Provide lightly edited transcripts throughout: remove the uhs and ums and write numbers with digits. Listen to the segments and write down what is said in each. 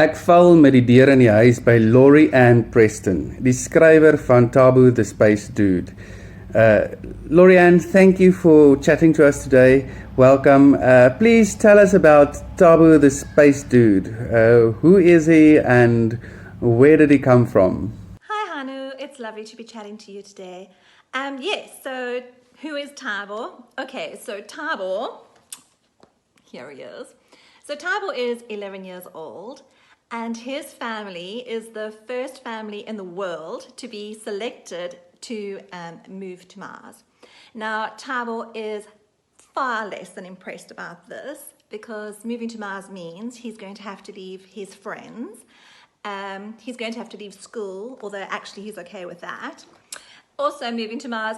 Ek val met die deur in die huis by Laurie Ann Preston, die skrywer van Thabo the Space Dude. Laurie Ann, thank you for chatting to us today. Welcome. Please tell us about Thabo the Space Dude. Who is he and where did he come from? Hi Hanu, it's lovely to be chatting to you today. Yes, so who is Thabo? Okay, so Thabo, here he is. So Thabo is 11 years old, and his family is the first family in the world to be selected to move to Mars. Now, Thabo is far less than impressed about this, because moving to Mars means he's going to have to leave his friends. He's going to have to leave school, although actually he's okay with that. Also, moving to Mars,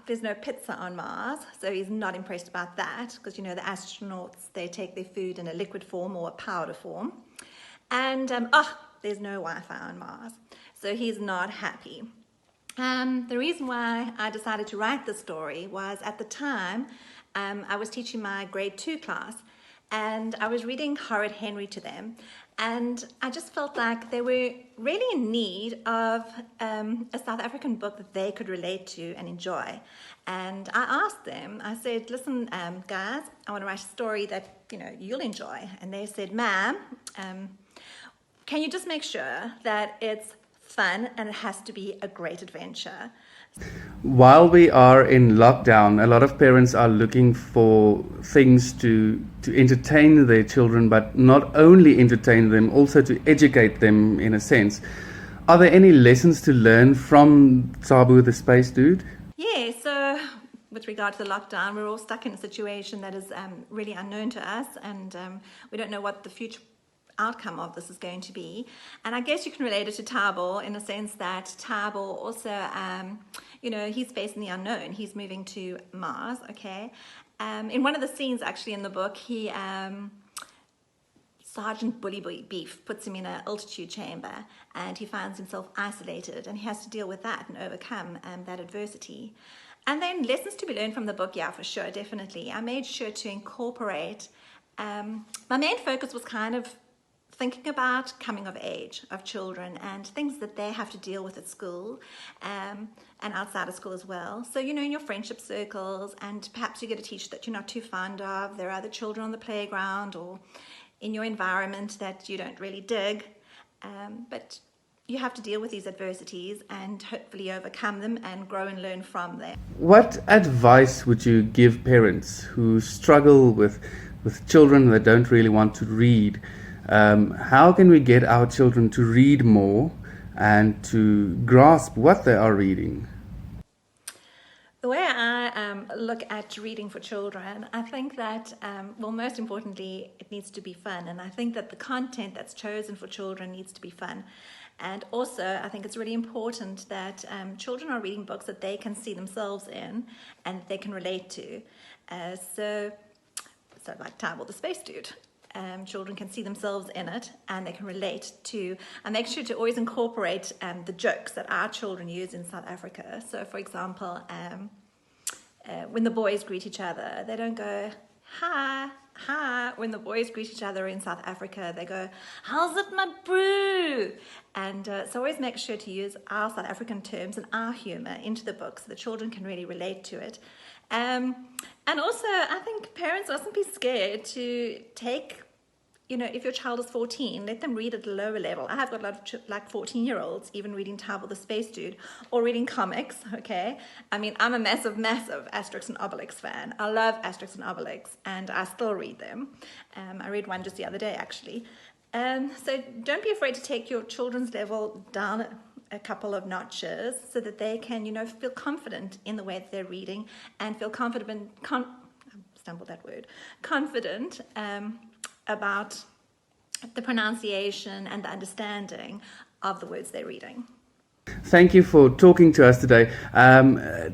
there's no pizza on Mars, so he's not impressed about that, because you know the astronauts, they take their food in a liquid form or a powder form. And there's no Wi-Fi on Mars, so he's not happy. The reason why I decided to write this story was, at the time I was teaching my grade 2 class, and I was reading Horrid Henry to them, and I just felt like they were really in need of a South African book that they could relate to and enjoy. And I asked them, I said, listen, guys, I want to write a story that you'll enjoy. And they said, ma'am, can you just make sure that it's fun and it has to be a great adventure? While we are in lockdown, a lot of parents are looking for things to entertain their children, but not only entertain them, also to educate them in a sense. Are there any lessons to learn from Thabo the Space Dude? Yeah, so with regard to the lockdown, we're all stuck in a situation that is really unknown to us, and we don't know what the future outcome of this is going to be. And I guess you can relate it to Thabo in a sense that Thabo also, he's facing the unknown. He's moving to Mars, okay? In one of the scenes actually in the book, Sergeant Bully Beef puts him in an altitude chamber, and he finds himself isolated, and he has to deal with that and overcome that adversity. And then lessons to be learned from the book, yeah, for sure, definitely. I made sure to incorporate, my main focus was kind of thinking about coming of age of children and things that they have to deal with at school and outside of school as well. So, in your friendship circles, and perhaps you get a teacher that you're not too fond of, there are other children on the playground or in your environment that you don't really dig, but you have to deal with these adversities and hopefully overcome them and grow and learn from them. What advice would you give parents who struggle with children that don't really want to read? How can we get our children to read more and to grasp what they are reading? The way I look at reading for children, I think that, most importantly, it needs to be fun. And I think that the content that's chosen for children needs to be fun. And also, I think it's really important that children are reading books that they can see themselves in and they can relate to. So like Thabo the Space Dude. Children can see themselves in it and they can relate to, and make sure to always incorporate the jokes that our children use in South Africa. So for example, when the boys greet each other, they don't go, hi, hi. When the boys greet each other in South Africa, they go, how's it, my brew? And so always make sure to use our South African terms and our humor into the book so the children can really relate to it. And also, I think parents mustn't be scared to take, if your child is 14, let them read at a lower level. I have got a lot of 14-year-olds even reading Thabo the Space Dude or reading comics, okay? I mean, I'm a massive Asterix and Obelix fan. I love Asterix and Obelix, and I still read them. I read one just the other day, actually. So don't be afraid to take your children's level down a couple of notches so that they can, feel confident in the way that they're reading and feel confident about the pronunciation and the understanding of the words they're reading. Thank you for talking to us today.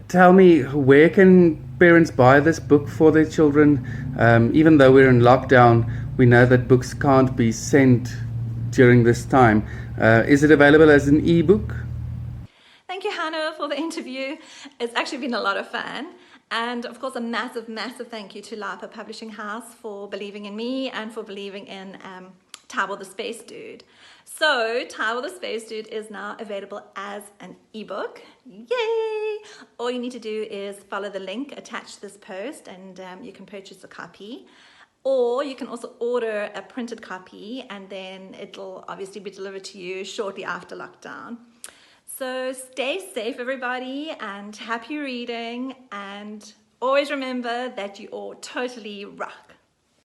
Tell me, where can parents buy this book for their children? Even though we're in lockdown, we know that books can't be sent during this time. Is it available as an ebook? Thank you, Hannah, for the interview. It's actually been a lot of fun. And of course, a massive, massive thank you to Lapa Publishing House for believing in me and for believing in Thabo the Space Dude. So Thabo the Space Dude is now available as an ebook. Yay! All you need to do is follow the link attached to this post, and you can purchase a copy. Or you can also order a printed copy, and then it'll obviously be delivered to you shortly after lockdown. So stay safe, everybody, and happy reading, and always remember that you all totally rock.